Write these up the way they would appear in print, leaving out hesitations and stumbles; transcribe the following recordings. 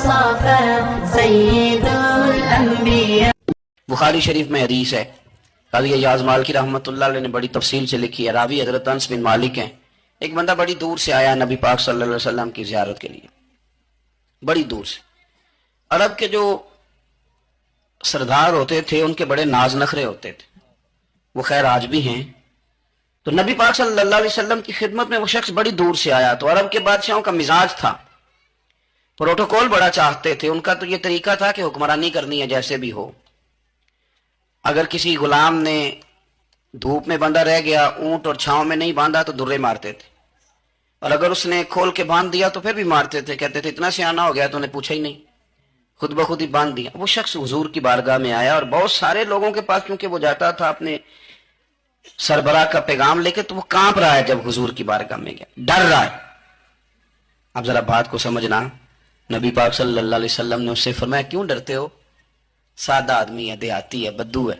المصطفى سيد الأنبياء۔ بخاری شریف میں حدیث ہے، قاضی ایاز مالکی رحمۃ اللہ علیہ نے بڑی تفصیل سے لکھی ہے، راوی حضرت انس بن مالک ہیں۔ ایک بندہ بڑی دور سے آیا نبی پاک صلی اللہ علیہ وسلم کی زیارت کے لیے، بڑی دور سے۔ عرب کے جو سردار ہوتے تھے ان کے بڑے ناز نخرے ہوتے تھے، وہ خیر آج بھی ہیں۔ تو نبی پاک صلی اللہ علیہ وسلم کی خدمت میں وہ شخص بڑی دور سے آیا، تو عرب کے بادشاہوں کا مزاج تھا، پروٹوکول بڑا چاہتے تھے۔ ان کا تو یہ طریقہ تھا کہ حکمرانی کرنی ہے جیسے بھی ہو۔ اگر کسی غلام نے دھوپ میں بندھا رہ گیا، اونٹ اور چھاؤں میں نہیں باندھا تو درے مارتے تھے، اور اگر اس نے کھول کے باندھ دیا تو پھر بھی مارتے تھے، کہتے تھے اتنا سیانہ ہو گیا تو نے پوچھا ہی نہیں، خود بخود ہی باندھ دیا۔ وہ شخص حضور کی بارگاہ میں آیا، اور بہت سارے لوگوں کے پاس کیونکہ وہ جاتا تھا اپنے سربراہ کا پیغام لے کے، تو وہ کانپ رہا ہے جب حضور کی بارگاہ میں گیا، ڈر رہا ہے۔ اب ذرا بات کو سمجھنا، نبی پاک صلی اللہ علیہ وسلم نے اس سے فرمایا کیوں ڈرتے ہو؟ سادہ آدمی ہے، دیہاتی ہے، بدو ہے۔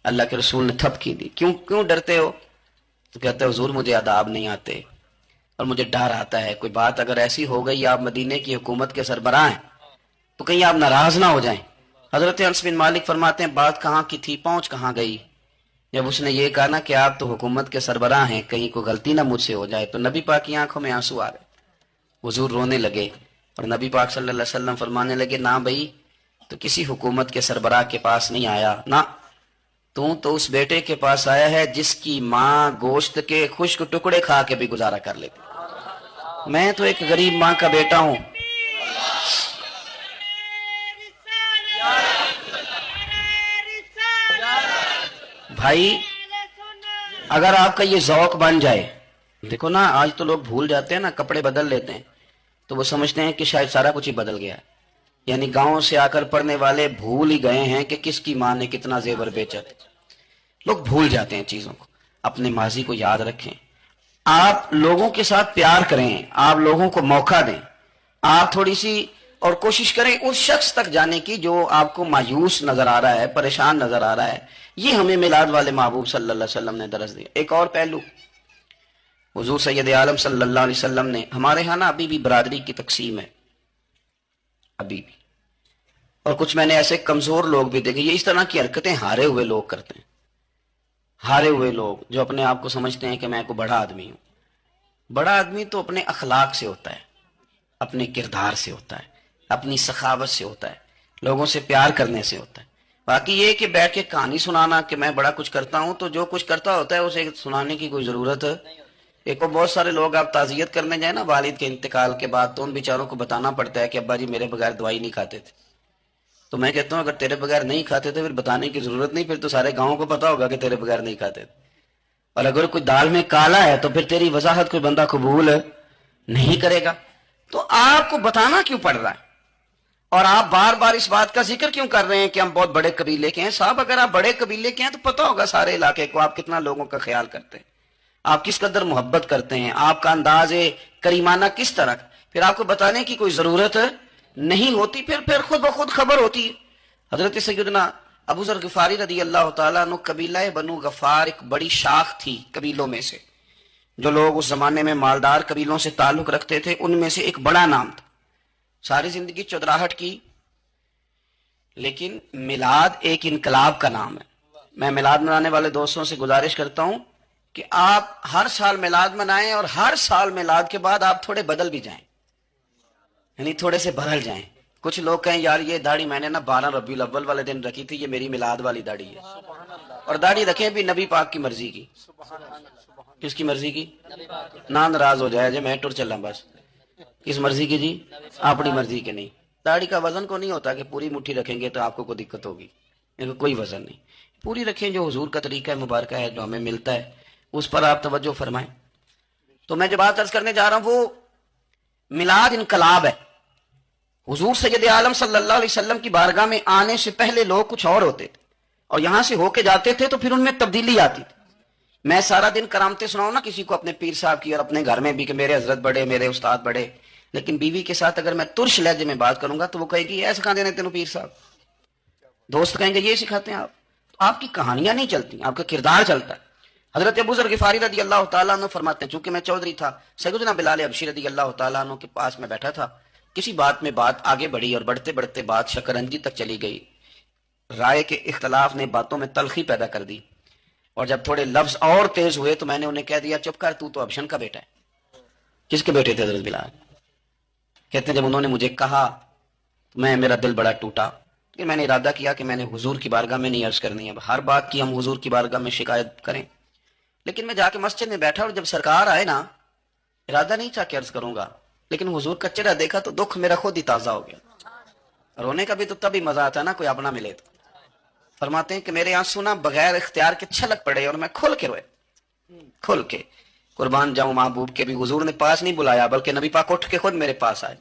اللہ کے رسول نے تھپ کی دی، کیوں ڈرتے ہو؟ تو کہتے ہیں حضور مجھے آداب نہیں آتے اور مجھے ڈر آتا ہے، کوئی بات اگر ایسی ہو گئی، آپ مدینے کی حکومت کے سربراہ ہیں، تو کہیں آپ ناراض نہ ہو جائیں۔ حضرت انس بن مالک فرماتے ہیں بات کہاں کی تھی، پہنچ کہاں گئی؟ جب اس نے یہ کہا نا کہ آپ تو حکومت کے سربراہ ہیں، کہیں کوئی غلطی نہ مجھ سے ہو جائے، تو نبی پاک کی آنکھوں میں آنسو آ گئے، حضور رونے لگے، اور نبی پاک صلی اللہ علیہ وسلم فرمانے لگے نہ بھائی، تو کسی حکومت کے سربراہ کے پاس نہیں آیا، نہ تو اس بیٹے کے پاس آیا ہے جس کی ماں گوشت کے خشک ٹکڑے کھا کے بھی گزارا کر لیتی۔ میں تو ایک غریب ماں کا بیٹا ہوں۔ بھائی اگر آپ کا یہ ذوق بن جائے، دیکھو نا آج تو لوگ بھول جاتے ہیں نا، کپڑے بدل لیتے ہیں تو وہ سمجھتے ہیں کہ شاید سارا کچھ ہی بدل گیا ہے، یعنی گاؤں سے آ کر پڑھنے والے بھول ہی گئے ہیں کہ کس کی ماں نے کتنا زیور بیچا تھا۔ لوگ بھول جاتے ہیں چیزوں کو، اپنے ماضی کو یاد رکھیں، آپ لوگوں کے ساتھ پیار کریں، آپ لوگوں کو موقع دیں، آپ تھوڑی سی اور کوشش کریں اس شخص تک جانے کی جو آپ کو مایوس نظر آ رہا ہے، پریشان نظر آ رہا ہے۔ یہ ہمیں میلاد والے محبوب صلی اللہ علیہ وسلم نے درس دیا۔ ایک اور پہلو، حضور سید عالم صلی اللہ علیہ وسلم نے، ہمارے ہاں نا ابھی بھی برادری کی تقسیم ہے، ابھی بھی، اور کچھ میں نے ایسے کمزور لوگ بھی دیکھے، یہ اس طرح کی حرکتیں ہارے ہوئے لوگ کرتے ہیں، ہارے ہوئے لوگ جو اپنے آپ کو سمجھتے ہیں کہ میں کوئی بڑا آدمی ہوں۔ بڑا آدمی تو اپنے اخلاق سے ہوتا ہے، اپنے کردار سے ہوتا ہے، اپنی سخاوت سے ہوتا ہے، لوگوں سے پیار کرنے سے ہوتا ہے۔ باقی یہ کہ بیٹھ کے کہانی سنانا کہ میں بڑا کچھ کرتا ہوں، تو جو کچھ کرتا ہوتا ہے اسے سنانے کی کوئی ضرورت ایک اور بہت سارے لوگ آپ تعزیت کرنے جائیں نا والد کے انتقال کے بعد، تو ان بیچاروں کو بتانا پڑتا ہے کہ ابا جی میرے بغیر دوائی نہیں کھاتے تھے۔ تو میں کہتا ہوں اگر تیرے بغیر نہیں کھاتے تھے پھر بتانے کی ضرورت نہیں، پھر تو سارے گاؤں کو پتا ہوگا کہ تیرے بغیر نہیں کھاتے تھے۔ اور اگر کوئی دال میں کالا ہے تو پھر تیری وضاحت کوئی بندہ قبول نہیں کرے گا۔ تو آپ کو بتانا کیوں پڑ رہا ہے، اور آپ بار بار اس بات کا ذکر کیوں کر رہے ہیں کہ ہم بہت بڑے قبیلے کے ہیں؟ صاحب اگر آپ بڑے قبیلے کے ہیں تو پتا ہوگا سارے علاقے کو آپ کتنا لوگوں کا خیال کرتے ہیں، آپ کس قدر محبت کرتے ہیں، آپ کا انداز کریمانہ کس طرح، پھر آپ کو بتانے کی کوئی ضرورت نہیں ہوتی، پھر خود بخود خبر ہوتی ہے۔ حضرت سیدنا ابو ذر غفاری رضی اللہ تعالیٰ عنہ، قبیلہ بنو غفار ایک بڑی شاخ تھی قبیلوں میں سے، جو لوگ اس زمانے میں مالدار قبیلوں سے تعلق رکھتے تھے، ان میں سے ایک بڑا نام تھا۔ ساری زندگی چودراہٹ کی، لیکن میلاد ایک انقلاب کا نام ہے۔ میں میلاد منانے والے دوستوں سے گزارش کرتا ہوں کہ آپ ہر سال میلاد منائیں، اور ہر سال میلاد کے بعد آپ تھوڑے بدل بھی جائیں، یعنی تھوڑے سے بدل جائیں۔ کچھ لوگ کہیں یار یہ داڑھی میں نے نا 12 ربیع الاول والے دن رکھی تھی، یہ میری میلاد والی داڑھی ہے، اور داڑھی رکھیں بھی نبی پاک کی مرضی کی۔ کس کی مرضی کی؟ نہ ناراض ہو جائے جی میں ٹر چلا، بس کس مرضی کی جی؟ اپنی مرضی کے نہیں۔ داڑھی کا وزن کو نہیں ہوتا کہ پوری مٹھی رکھیں گے تو آپ کو کوئی دقت ہوگی، کوئی وزن نہیں، پوری رکھیں، جو حضور کا طریقہ ہے مبارکہ ہے جو ہمیں ملتا ہے اس پر آپ توجہ فرمائیں۔ تو میں جو بات عرض کرنے جا رہا ہوں وہ میلاد انقلاب ہے۔ حضور سید عالم صلی اللہ علیہ وسلم کی بارگاہ میں آنے سے پہلے لوگ کچھ اور ہوتے تھے، اور یہاں سے ہو کے جاتے تھے تو پھر ان میں تبدیلی آتی تھی۔ میں سارا دن کرامتیں سناؤں نا کسی کو اپنے پیر صاحب کی، اور اپنے گھر میں بھی کہ میرے حضرت بڑے، میرے استاد بڑے، لیکن بیوی کے ساتھ اگر میں ترش لہجے میں بات کروں گا تو وہ کہے گی ایسا سکھاتے ہیں تینوں پیر صاحب، دوست کہیں گے یہ سکھاتے ہیں آپ کی کہانیاں نہیں چلتی، آپ کا کردار چلتا ہے۔ حضرت ابو ذر غفاری رضی اللہ تعالیٰ عنہ فرماتے ہیں چونکہ میں چودھری تھا، سیدنا بلال حبشی رضی اللہ تعالیٰ عنہ کے پاس میں بیٹھا تھا، کسی بات میں بات آگے بڑھی اور بڑھتے بڑھتے بات شکرنجی تک چلی گئی. رائے کے اختلاف نے باتوں میں تلخی پیدا کر دی اور جب تھوڑے لفظ اور تیز ہوئے تو میں نے انہیں کہہ دیا چپ کر, تو ابشن کا بیٹا ہے. کس کے بیٹے تھے حضرت بلال؟ کہتے ہیں جب انہوں نے مجھے کہا میرا دل بڑا ٹوٹا کہ میں نے ارادہ کیا کہ میں نے حضور کی بارگاہ میں نہیں عرض کرنی. اب ہر بات کی ہم حضور کی بارگاہ میں شکایت کریں, لیکن میں جا کے مسجد میں بیٹھا اور جب سرکار آئے نا, ارادہ نہیں تھا کہ عرض کروں گا, لیکن حضور کا چہرہ دیکھا تو دکھ میرا خود ہی تازہ ہو گیا. رونے کا بھی تو تبھی مزہ آتا ہے نا کوئی اپنا ملے تو. فرماتے ہیں کہ میرے آنسو نا بغیر اختیار کے چھلک پڑے اور میں کھل کے روئے, کھل کے. قربان جاؤں محبوب کے بھی حضور نے پاس نہیں بلایا بلکہ نبی پاک اٹھ کے خود میرے پاس آئے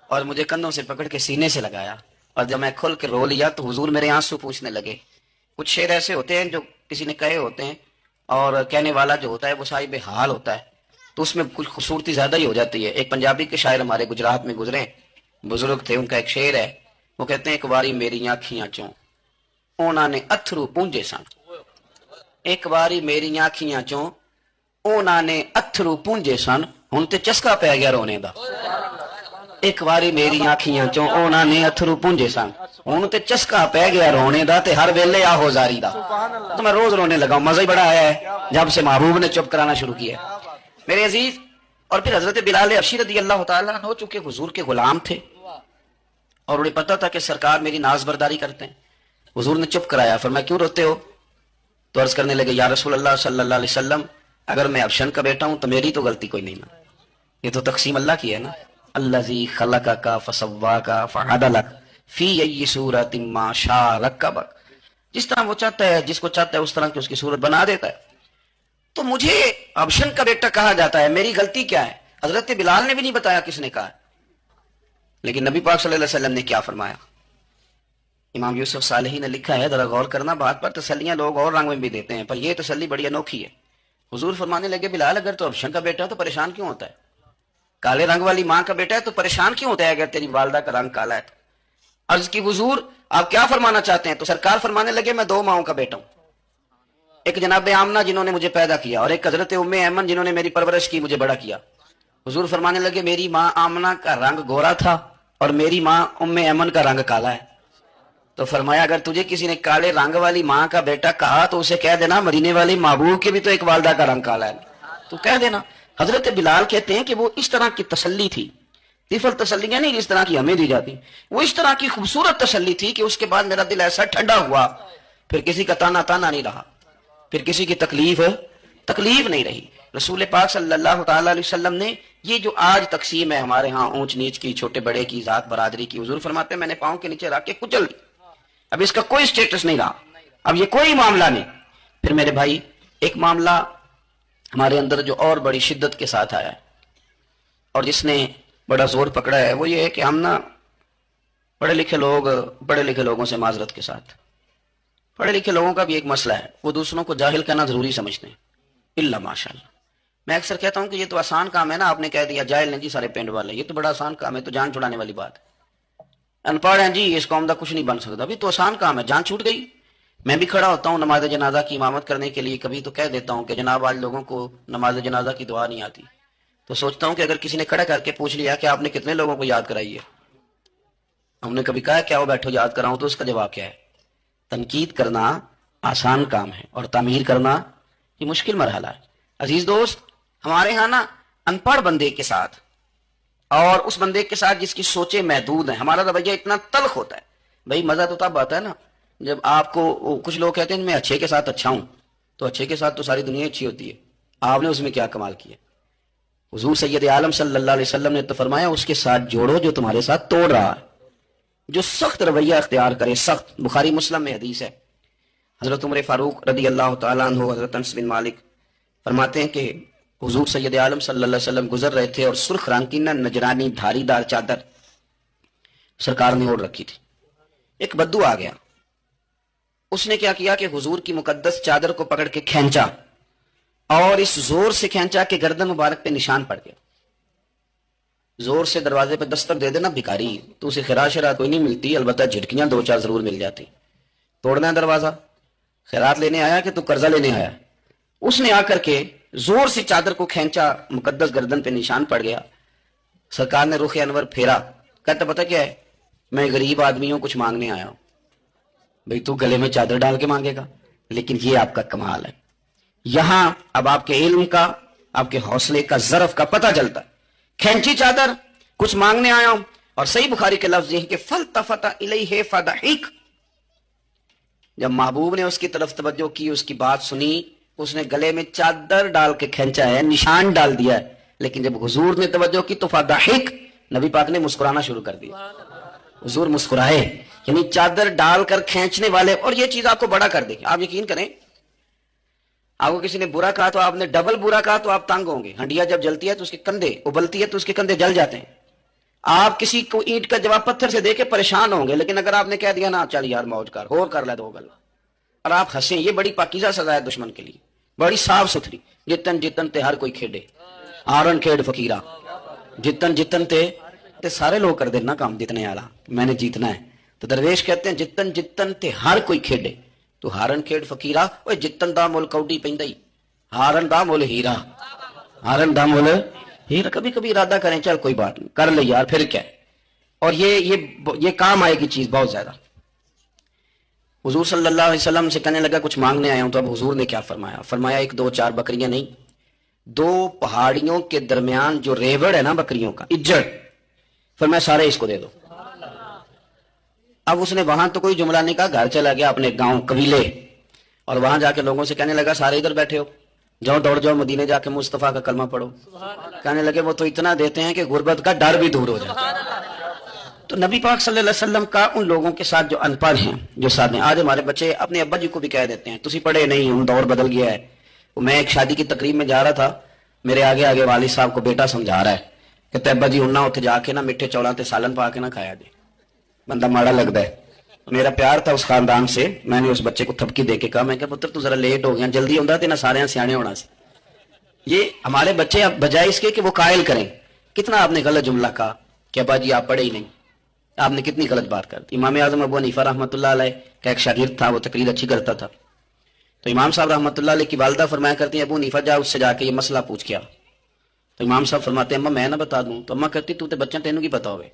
اور مجھے کندھوں سے پکڑ کے سینے سے لگایا, اور جب میں کھل کے رو لیا تو حضور میرے آنسو پوچھنے لگے. کچھ شعر ایسے ہوتے ہیں جو کسی نے کہے ہوتے ہیں اور کہنے والا جو ہوتا ہے وہ صاحب حال ہوتا ہے, تو اس میں کچھ خوبصورتی زیادہ ہی ہو جاتی ہے. ایک پنجابی کے شاعر ہمارے گجرات میں گزرے, بزرگ تھے, ان کا ایک شعر ہے, وہ کہتے ہیں ایک باری میری آنکھیاں چوں اونا نے اتھرو پونجے سن, ایک باری میری آنکھیاں چوں اونا نے اتھرو پونجے سن, ہن تے چسکا پی گیا رونے دا. ایک باری میری آنکھیاں چوں اونا نے اتھرو پونجے سن, ہن تے چسکا پی گیا رونے دا, تے ہر ویلے آہو زاری دا. تو میں روز رونے لگا ہوں, مزہ ہی بڑا آیا ہے جب سے محبوب نے چپ کرانا شروع کیا. میرے عزیز, اور پھر حضرت بلال حبشی رضی اللہ تعالیٰ عنہ چونکہ حضور کے غلام تھے اور انہیں پتا تھا کہ سرکار میری ناز برداری کرتے ہیں, حضور نے چپ کرایا. فرمایا کیوں روتے ہو؟ تو عرض کرنے لگے یا رسول اللہ صلی اللہ علیہ وسلم, اگر میں ابشن کا بیٹا ہوں تو میری تو غلطی کوئی نہیں نا, یہ تو تقسیم اللہ کی ہے نا. الذی خلقک فسواک فعدلک فی ای صورت ما شاء رکبک, جس طرح وہ چاہتا ہے, جس کو چاہتا ہے اس طرح کی اس کی صورت بنا دیتا ہے. تو مجھے ابشن کا بیٹا کہا جاتا ہے, میری غلطی کیا ہے؟ حضرت بلال نے بھی نہیں بتایا کس نے کہا, لیکن نبی پاک صلی اللہ علیہ وسلم نے کیا فرمایا. امام یوسف صالحی نے لکھا ہے, ذرا غور کرنا بات پر, تسلیاں لوگ اور رنگ میں بھی دیتے ہیں پر یہ تسلی بڑی انوکھی ہے. حضور فرمانے لگے بلال اگر تو ابشن کا بیٹا ہے تو پریشان کیوں ہوتا ہے؟ کالے رنگ والی ماں کا بیٹا ہے تو پریشان کیوں ہوتا ہے اگر تیری والدہ کا رنگ کالا ہے تو؟ عرض کی حضور آپ کیا فرمانا چاہتے ہیں؟ تو سرکار فرمانے لگے میں دو ماؤں کا بیٹا ہوں, ایک جناب آمنہ جنہوں نے مجھے پیدا کیا اور ایک حضرت ام ایمن جنہوں نے میری پرورش کی, مجھے بڑا کیا. حضور فرمانے لگے میری ماں آمنہ کا رنگ گورا تھا اور میری ماں ام ایمن کا رنگ کالا ہے. تو فرمایا اگر تجھے کسی نے کالے رنگ والی ماں کا بیٹا کہا تو اسے کہہ دینا مدینے والی محبوب کے بھی تو ایک والدہ کا رنگ کالا ہے, تو کہہ دینا. حضرت بلال کہتے ہیں کہ وہ اس طرح کی تسلی تھی, طفل تسلیاں نہیں جس طرح کی ہمیں دی جاتی, وہ اس طرح کی خوبصورت تسلی تھی کہ اس کے بعد میرا دل ایسا ٹھنڈا ہوا, پھر کسی کا تانا تانا نہیں رہا, پھر کسی کی تکلیف نہیں رہی. رسول پاک صلی اللہ تعالی علیہ وسلم نے یہ جو آج تقسیم ہے ہمارے ہاں اونچ نیچ کی, چھوٹے بڑے کی, ذات برادری کی, حضور فرماتے ہیں میں نے پاؤں کے نیچے رکھ کے کچل دی, اب اس کا کوئی سٹیٹس نہیں رہا, اب یہ کوئی معاملہ نہیں. پھر میرے بھائی ایک معاملہ ہمارے اندر جو اور بڑی شدت کے ساتھ آیا ہے اور جس نے بڑا زور پکڑا ہے وہ یہ ہے کہ ہم نا پڑھے لکھے لوگوں سے معذرت کے ساتھ, پڑھے لکھے لوگوں کا بھی ایک مسئلہ ہے, وہ دوسروں کو جاہل کرنا ضروری سمجھتے ہیں, الا ماشاء اللہ. میں اکثر کہتا ہوں کہ یہ تو آسان کام ہے نا, آپ نے کہہ دیا جاہل نہیں جی سارے پنڈ والے, یہ تو بڑا آسان کام ہے, تو جان چھڑانے والی بات ہے. ان پڑھ ہیں جی اس قوم کا کچھ نہیں بن سکتا, ابھی تو آسان کام ہے, جان چھوٹ گئی. میں بھی کھڑا ہوتا ہوں نماز جنازہ کی امامت کرنے کے لیے, کبھی تو کہہ دیتا ہوں کہ جناب آج لوگوں کو نماز جنازہ کی دعا نہیں آتی, تو سوچتا ہوں کہ اگر کسی نے کھڑا کر کے پوچھ لیا کہ آپ نے کتنے لوگوں کو یاد کرائی ہے, ہم نے کبھی کہا کیا وہ بیٹھو یاد کراؤں, تو اس کا جواب کیا ہے؟ تنقید کرنا آسان کام ہے اور تعمیر کرنا یہ مشکل مرحلہ ہے. عزیز دوست, ہمارے ہاں نا ان پڑھ بندے کے ساتھ اور اس بندے کے ساتھ جس کی سوچیں محدود ہیں ہمارا رویہ اتنا تلخ ہوتا ہے. بھائی مزہ تو تب آتا ہے نا جب آپ کو, کچھ لوگ کہتے ہیں میں اچھے کے ساتھ اچھا ہوں, تو اچھے کے ساتھ تو ساری دنیا اچھی ہوتی ہے, آپ نے اس میں کیا کمال کیا؟ حضور سید عالم صلی اللہ علیہ وسلم نے تو فرمایا اس کے ساتھ جوڑو جو تمہارے ساتھ توڑ رہا ہے, جو سخت رویہ اختیار کرے, سخت. بخاری مسلم میں حدیث ہے, حضرت عمر فاروق رضی اللہ تعالیٰ عنہ, حضرت انس بن مالک فرماتے ہیں کہ حضور سید عالم صلی اللہ علیہ وسلم گزر رہے تھے اور سرخ رنگ کی نجرانی دھاری دار چادر سرکار نے اوڑھ رکھی تھی. ایک بدو آ گیا, اس نے کیا کیا کہ حضور کی مقدس چادر کو پکڑ کے کھینچا اور اس زور سے کھینچا کہ گردن مبارک پہ نشان پڑ گیا. زور سے دروازے پہ دستک دے دینا بھکاری, تو اسے خیرات شرات کوئی نہیں ملتی, البتہ جھٹکیاں دو چار ضرور مل جاتی. توڑنا ہے دروازہ, خیرات لینے آیا کہ تو قرضہ لینے آیا. اس نے آ کر کے زور سے چادر کو کھینچا, مقدس گردن پہ نشان پڑ گیا. سرکار نے رخ انور پھیرا, کہتا پتہ کیا ہے, میں غریب آدمی ہوں, کچھ مانگنے آیا ہوں. بھئی تو گلے میں چادر ڈال کے مانگے گا, لیکن یہ آپ کا کمال ہے. یہاں اب آپ کے علم کا, آپ کے حوصلے کا, ظرف کا پتہ چلتا ہے. کھینچی چادر, کچھ مانگنے آیا ہوں. اور صحیح بخاری کے لفظ یہ ہیں کہ فلتفت الیہ فضحک, جب محبوب نے اس کی طرف توجہ کی, اس کی بات سنی, اس نے گلے میں چادر ڈال کے کھینچا ہے, نشان ڈال دیا ہے. لیکن جب حضور نے توجہ کی تو فضحک, نبی پاک نے مسکرانا شروع کر دیا. حضور مسکرائے, یعنی چادر ڈال کر کھینچنے والے. اور یہ چیز آپ کو بڑا کر دے گی. آپ یقین کریں, آپ کو کسی نے برا کہا تو آپ نے ڈبل برا کہا تو آپ تنگ ہوں گے. ہنڈیا جب جلتی ہے تو اس کے کندھے, ابلتی ہے تو اس کے کندھے جل جاتے ہیں. آپ کسی کو اینٹ کا جواب پتھر سے دے کے پریشان ہوں گے, لیکن اگر آپ نے کہہ دیا نا چل یار موج کر, اور کر لے دو گل, اور آپ ہنسیں, یہ بڑی پاکیزہ سزا ہے دشمن کے لیے, بڑی صاف ستھری. جتن جتن تے ہر کوئی کھیڈے, آرن کھیڈ فقیرہ, جتن جتن تے سارے لوگ کر دینا کام جتنے والا, میں نے جیتنا ہے. تو درویش کہتے ہیں جتن جتن تے ہر کوئی کھیڈے, تو ہارن کھیڈ فقیرہ. اوے جتن دا مول کوڈی پیندا ہی, ہارن دا مول ہیرا, ہارن دا مول ہیرا. کبھی کبھی ارادہ کریں, چل کوئی بات نہیں کر لے یار, پھر کیا ہے. اور یہ کام آئے گی چیز بہت زیادہ. حضور صلی اللہ علیہ وسلم سے کہنے لگا کچھ مانگنے آیا ہوں. تو اب حضور نے کیا فرمایا؟ فرمایا ایک دو چار بکریاں نہیں, 2 پہاڑیوں کے درمیان جو ریوڑ ہے نا بکریوں کا, اجڑ, فرمایا سارے اس کو دے دو. اب اس نے وہاں تو کوئی جملہ نہیں کہا, گھر چلا گیا اپنے گاؤں قبیلے, اور وہاں جا کے لوگوں سے کہنے لگا سارے ادھر بیٹھے ہو, جاؤ دوڑ جاؤ مدینے جا کے مصطفیٰ کا کلمہ پڑھو. کہنے لگے وہ تو اتنا دیتے ہیں کہ غربت کا ڈر بھی دور ہو جاتا ہے. تو نبی پاک صلی اللہ علیہ وسلم کا ان لوگوں کے ساتھ جو ان پڑھ ہیں, جو ساتھ میں, آج ہمارے بچے اپنے ابا جی کو بھی کہہ دیتے ہیں تسی پڑھے نہیں, ہم دور بدل گیا ہے. میں ایک شادی کی تقریب میں جا رہا تھا, میرے آگے آگے والد صاحب کو بیٹا سمجھا رہا ہے, کہتے ابا جی انہاں اتنے جا کے نا میٹھے چولاں تے سالن پا کے نہ کھایا جائے, بندہ ماڑا لگتا ہے. میرا پیار تھا اس خاندان سے, میں نے اس بچے کو تھپکی دے کے کہا, میں کہ پتر تو ذرا لیٹ ہو گیا, جلدی ہوتا تے نہ سارے سیانے ہونا سے. یہ ہمارے بچے اب بجائے اس کے کہ وہ قائل کریں, کتنا آپ نے غلط جملہ کہا کہ ابا جی آپ پڑھے ہی نہیں, آپ نے کتنی غلط بات کر دی. امام اعظم ابو حنیفہ رحمۃ اللہ علیہ کا ایک شاگرد تھا, وہ تقریر اچھی کرتا تھا. تو امام صاحب رحمۃ اللہ علیہ کی والدہ فرمایا کرتی ہیں ابو حنیفہ جا اس سے جا کے یہ مسئلہ پوچھ کیا. تو امام صاحب فرماتے ہیں اما میں نہ بتا دوں, تو اما کہتی تو تے بچہ تینوں کی پتا ہوئے,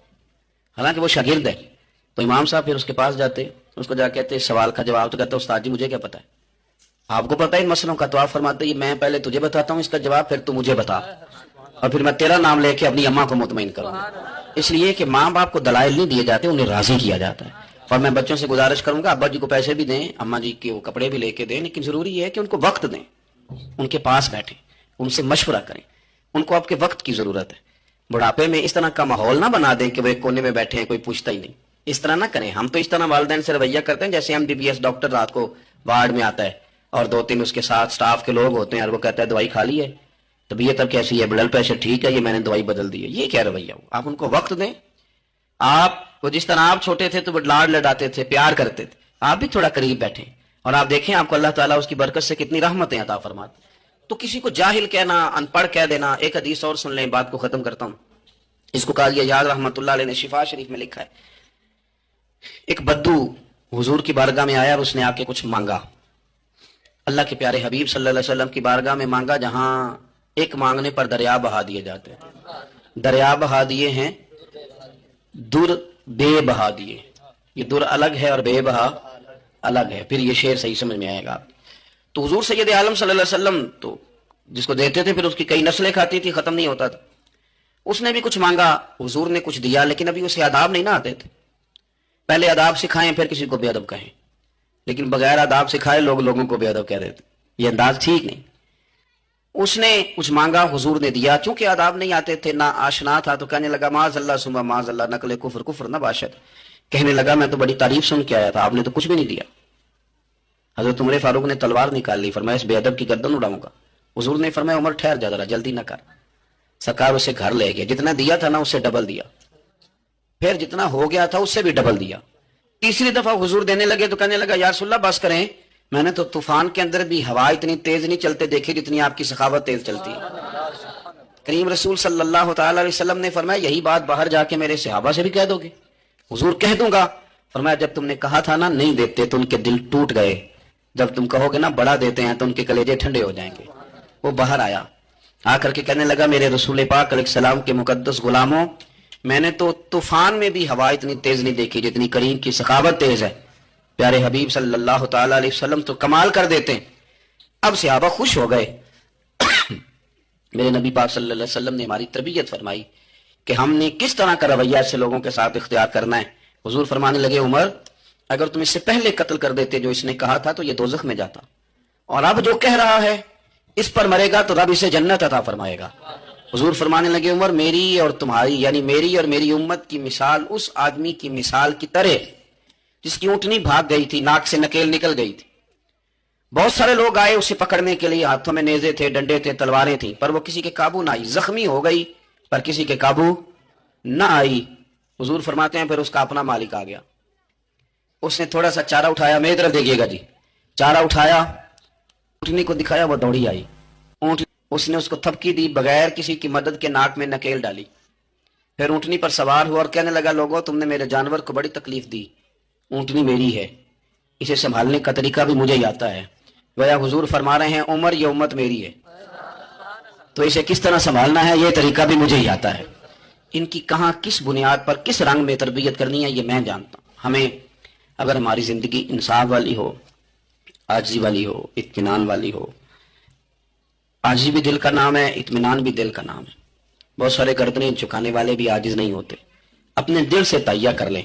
حالانکہ وہ شاگرد ہے. تو امام صاحب پھر اس کے پاس جاتے, اس کو جا کہتے سوال کا جواب, تو کہتے استاد جی مجھے کیا پتا ہے, آپ کو پتا ہے ان مسئلوں کا. تو آپ فرماتے ہیں میں پہلے تجھے بتاتا ہوں اس کا جواب, پھر تو مجھے بتا, اور پھر میں تیرا نام لے کے اپنی اماں کو مطمئن کروں گا. اس لیے کہ ماں باپ کو دلائل نہیں دیے جاتے, انہیں راضی کیا جاتا ہے. اور میں بچوں سے گزارش کروں گا ابا جی کو پیسے بھی دیں, اماں جی کے وہ کپڑے بھی لے کے دیں, لیکن ضروری یہ ہے کہ ان کو وقت دیں, ان کے پاس بیٹھیں, ان سے مشورہ کریں. ان کو آپ کے وقت کی ضرورت ہے. بڑھاپے میں اس طرح کا ماحول نہ بنا دیں کہ وہ ایک کونے میں بیٹھے ہیں, کوئی پوچھتا ہی نہیں. اس طرح نہ کریں. ہم تو اس طرح والدین سے رویہ کرتے ہیں جیسے MBBS ڈاکٹر رات کو وارڈ میں آتا ہے اور 2-3 اس کے ساتھ سٹاف کے لوگ ہوتے ہیں, اور وہ کہتا ہے دوائی کھا لی ہے, طبیعت اب کیسی ہے, بلڈ پریشر ٹھیک ہے, یہ میں نے دوائی بدل دی ہے. یہ کیا رویہ ہو؟ آپ ان کو وقت دیں. آپ وہ جس طرح آپ چھوٹے تھے تو وہ لاڈ لڈاتے تھے, پیار کرتے تھے, آپ بھی تھوڑا قریب بیٹھیں, اور آپ دیکھیں آپ کو اللہ تعالیٰ اس کی برکت سے کتنی رحمتیں عطا فرماتے. تو کسی کو جاہل کہنا, ان پڑھ کہہ دینا. ایک حدیث اور سن لیں, بات کو ختم کرتا ہوں. اس کو قاضی یاد رحمت اللہ علیہ نے شفا شریف میں لکھا ہے. ایک بدو حضور کی بارگاہ میں آیا اور اس نے آ کے کچھ مانگا. اللہ کے پیارے حبیب صلی اللہ علیہ وسلم کی بارگاہ میں مانگا جہاں ایک مانگنے پر دریا بہا دیے جاتے ہیں. دریا بہا دیے ہیں, در بے بہا دیے. یہ در الگ ہے اور بے بہا الگ ہے. پھر یہ شعر صحیح سمجھ میں آئے گا. تو حضور سید عالم صلی اللہ علیہ وسلم تو جس کو دیتے تھے پھر اس کی کئی نسلیں کھاتی تھی, ختم نہیں ہوتا تھا. اس نے بھی کچھ مانگا, حضور نے کچھ دیا, لیکن ابھی اسے آداب نہیں نہ آتے تھے. پہلے آداب سکھائیں پھر کسی کو بے ادب کہیں, لیکن بغیر آداب سکھائے لوگوں کو بے ادب کہہ دیتے. یہ انداز ٹھیک نہیں. اس نے کچھ مانگا, حضور نے دیا. چونکہ آداب نہیں آتے تھے, نہ آشنا تھا, تو کہنے لگا معاذ اللہ ثم معاذ اللہ, نقل کفر کفر نہ باشد. کہنے لگا میں تو بڑی تعریف سن کے آیا تھا, آپ نے تو کچھ بھی نہیں دیا. حضرت عمر فاروق نے تلوار نکال لی, فرمایا اس بے ادب کی گردن اڑاؤں گا. حضور نے فرمایا عمر ٹھہر جا ذرا, جلدی نہ کر. سرکار اسے گھر لے گیا, جتنا دیا تھا نا اس سے ڈبل دیا, پھر جتنا ہو گیا تھا اس سے بھی ڈبل دیا. تیسری دفعہ حضور دینے لگے تو کہنے لگا یا رسول اللہ بس کریں, میں نے تو طوفان کے اندر بھی ہوا اتنی تیز نہیں چلتے دیکھی جتنی آپ کی سخاوت تیز چلتی ہے. کریم رسول صلی اللہ تعالی علیہ وسلم نے فرمایا یہی بات باہر جا کے میرے صحابہ سے بھی کہہ دو گے؟ حضور کہہ دوں گا. فرمایا جب تم نے کہا تھا نا نہیں دیتے تو ان کے دل ٹوٹ گئے, جب تم کہو گے نا بڑا دیتے ہیں تو ان کے کلیجے ٹھنڈے ہو جائیں گے. وہ باہر آیا, آ کر کے کہنے لگا میرے رسول پاک علیہ السلام کے مقدس غلاموں، میں نے تو طوفان میں بھی ہوا اتنی تیز نہیں دیکھی جتنی کریم کی سخاوت تیز ہے. پیارے حبیب صلی اللہ تعالی علیہ وسلم تو کمال کر دیتے ہیں. اب صحابہ خوش ہو گئے. میرے نبی پاک صلی اللہ علیہ وسلم نے ہماری تربیت فرمائی کہ ہم نے کس طرح کا رویہ ایسے لوگوں کے ساتھ اختیار کرنا ہے. حضور فرمانے لگے عمر اگر تم اس سے پہلے قتل کر دیتے جو اس نے کہا تھا تو یہ دوزخ میں جاتا، اور اب جو کہہ رہا ہے اس پر مرے گا تو رب اسے جنت عطا فرمائے گا. حضور فرمانے لگے عمر میری اور تمہاری یعنی میری اور میری امت کی مثال اس آدمی کی مثال کی طرح جس کی اونٹنی بھاگ گئی تھی، ناک سے نکیل نکل گئی تھی. بہت سارے لوگ آئے اسے پکڑنے کے لیے، ہاتھوں میں نیزے تھے، ڈنڈے تھے، تلواریں تھیں، پر وہ کسی کے قابو نہ آئی. زخمی ہو گئی پر کسی کے قابو نہ آئی. حضور فرماتے ہیں پھر اس کا اپنا مالک آ گیا. اس نے تھوڑا سا چارہ اٹھایا، میری طرف دیکھیے گا جی، چارہ اٹھایا، اونٹنی کو دکھایا، وہ دوڑی آئی. اونٹنی اس نے اس کو تھپکی دی، بغیر کسی کی مدد کے ناک میں نکیل ڈالی. پھر اونٹنی پر سوار ہوا اور کہنے لگا لوگوں تم نے میرے جانور کو بڑی تکلیف دی، اونٹنی میری ہے، اسے سنبھالنے کا طریقہ بھی مجھے ہی آتا ہے. گویا حضور فرما رہے ہیں عمر یہ امت میری ہے تو اسے کس طرح سنبھالنا ہے یہ طریقہ بھی مجھے ہی آتا ہے. ان کی کہاں کس بنیاد پر کس رنگ میں تربیت کرنی ہے یہ میں جانتا ہوں. ہمیں اگر ہماری زندگی انصاف والی ہو، عاجزی والی ہو، اطمینان والی ہو، عاجزی بھی دل کا نام ہے، اطمینان بھی دل کا نام ہے. بہت سارے گردنیں جھکانے والے بھی عاجز نہیں ہوتے. اپنے دل سے تہیہ کر لیں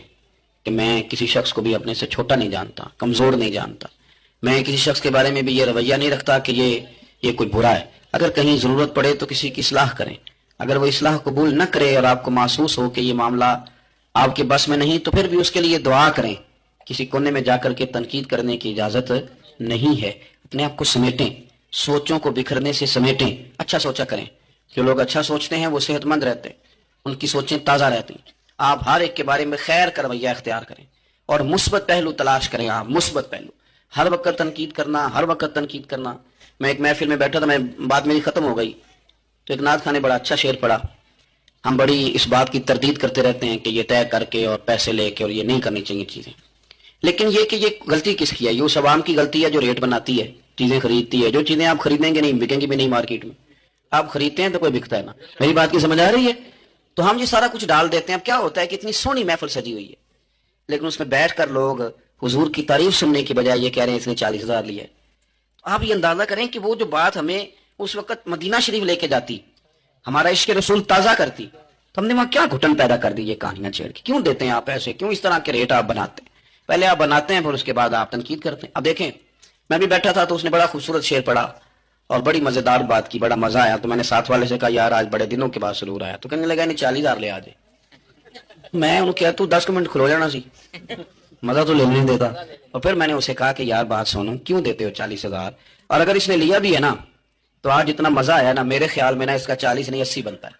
کہ میں کسی شخص کو بھی اپنے سے چھوٹا نہیں جانتا، کمزور نہیں جانتا. میں کسی شخص کے بارے میں بھی یہ رویہ نہیں رکھتا کہ یہ کوئی برا ہے. اگر کہیں ضرورت پڑے تو کسی کی اصلاح کریں. اگر وہ اصلاح قبول نہ کرے اور آپ کو محسوس ہو کہ یہ معاملہ آپ کے بس میں نہیں تو پھر بھی اس کے لیے دعا کریں. کسی کونے میں جا کر کے تنقید کرنے کی اجازت نہیں ہے. اپنے آپ کو سمیٹیں، سوچوں کو بکھرنے سے سمیٹیں، اچھا سوچا کریں. جو لوگ اچھا سوچتے ہیں وہ صحت مند رہتے ہیں، ان کی سوچیں تازہ رہتی ہیں. آپ ہر ایک کے بارے میں خیر کا رویہ اختیار کریں اور مثبت پہلو تلاش کریں. آپ مثبت پہلو، ہر وقت تنقید کرنا. میں ایک محفل میں بیٹھا تھا، بات میری ختم ہو گئی تو ایک نعت خواں نے بڑا اچھا شعر پڑھا. ہم بڑی اس بات کی تردید کرتے رہتے ہیں کہ یہ طے کر کے اور پیسے لے کے اور یہ نہیں کرنی چاہیے چیزیں، لیکن یہ کہ یہ غلطی کس کی ہے؟ یہ اس عوام کی غلطی ہے جو ریٹ بناتی ہے، چیزیں خریدتی ہے. جو چیزیں آپ خریدیں گے نہیں بکیں گی بھی نہیں مارکیٹ میں. آپ خریدتے ہیں تو کوئی بکتا ہے نا. میری بات کی سمجھ آ رہی ہے؟ تو ہم یہ سارا کچھ ڈال دیتے ہیں. اب کیا ہوتا ہے کہ اتنی سونی محفل سجی ہوئی ہے لیکن اس میں بیٹھ کر لوگ حضور کی تعریف سننے کی بجائے یہ کہہ رہے ہیں اس نے 40,000 لیا. آپ یہ اندازہ کریں کہ وہ جو بات ہمیں اس وقت مدینہ شریف لے کے جاتی، ہمارا عشق رسول تازہ کرتی، تو ہم نے وہاں کیا گھٹن پیدا کر دی یہ کہانیاں چھیڑ کے. کیوں دیتے ہیں آپ ایسے؟ کیوں اس طرح کے ریٹ آپ بناتے ہیں؟ پہلے آپ بناتے ہیں پھر اس کے بعد آپ تنقید کرتے ہیں. اب دیکھیں میں بھی بیٹھا تھا تو اس نے بڑا خوبصورت شعر پڑھا اور بڑی مزیدار بات کی، بڑا مزہ آیا. تو میں نے ساتھ والے سے کہا یار آج بڑے دنوں کے بعد سرور آیا. تو کہنے لگا نہیں 40,000 لے آجے. میں انہوں کہا تو 10 منٹ کھلو جانا سی، مزہ تو لینے نہیں دیتا. اور پھر میں نے اسے کہا کہ یار بات سنو، کیوں دیتے ہو 40,000؟ اور اگر اس نے لیا بھی ہے نا تو آج اتنا مزہ آیا نا، میرے خیال میں نا اس کا 40 نہیں 80 بنتا ہے.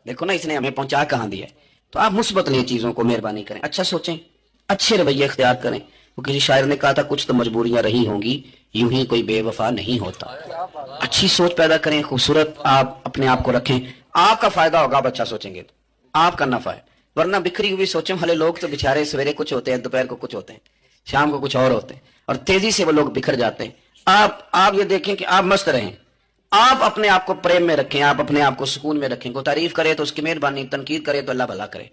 دیکھو نا اس نے ہمیں پہنچا کہاں دیا ہے. تو آپ مثبت لیں چیزوں کو، مہربانی کریں، اچھا سوچیں، اچھے رویے اختیار کریں. وہ کسی شاعر نے کہا تھا کچھ تو مجبوریاں رہی ہوں گی، یوں ہی کوئی بے وفا نہیں ہوتا. اچھی سوچ پیدا کریں، خوبصورت آپ اپنے آپ کو رکھیں. آپ کا فائدہ ہوگا آپ اچھا سوچیں گے تو آپ کا نفع ہے. ورنہ بکھری ہوئی سوچیں والے لوگ تو بےچارے سویرے کچھ ہوتے ہیں، دوپہر کو کچھ ہوتے ہیں، شام کو کچھ اور ہوتے ہیں، اور تیزی سے وہ لوگ بکھر جاتے ہیں. آپ یہ دیکھیں کہ آپ مست رہیں، آپ اپنے آپ کو پریم میں رکھیں، آپ اپنے آپ کو سکون میں رکھیں. کو تعریف کرے تو اس کی مہربانی، تنقید کرے تو اللہ بھلا کرے،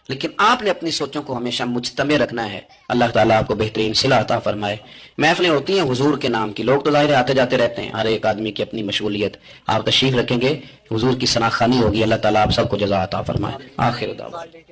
لیکن آپ نے اپنی سوچوں کو ہمیشہ مجتمع رکھنا ہے. اللہ تعالیٰ آپ کو بہترین صلہ عطا فرمائے. محفلیں ہوتی ہیں حضور کے نام کی، لوگ تو ظاہر آتے جاتے رہتے ہیں، ہر ایک آدمی کی اپنی مشغولیت. آپ تشریف رکھیں گے حضور کی ثناء خوانی ہوگی. اللہ تعالیٰ آپ سب کو جزا عطا فرمائے. آخر دعوانا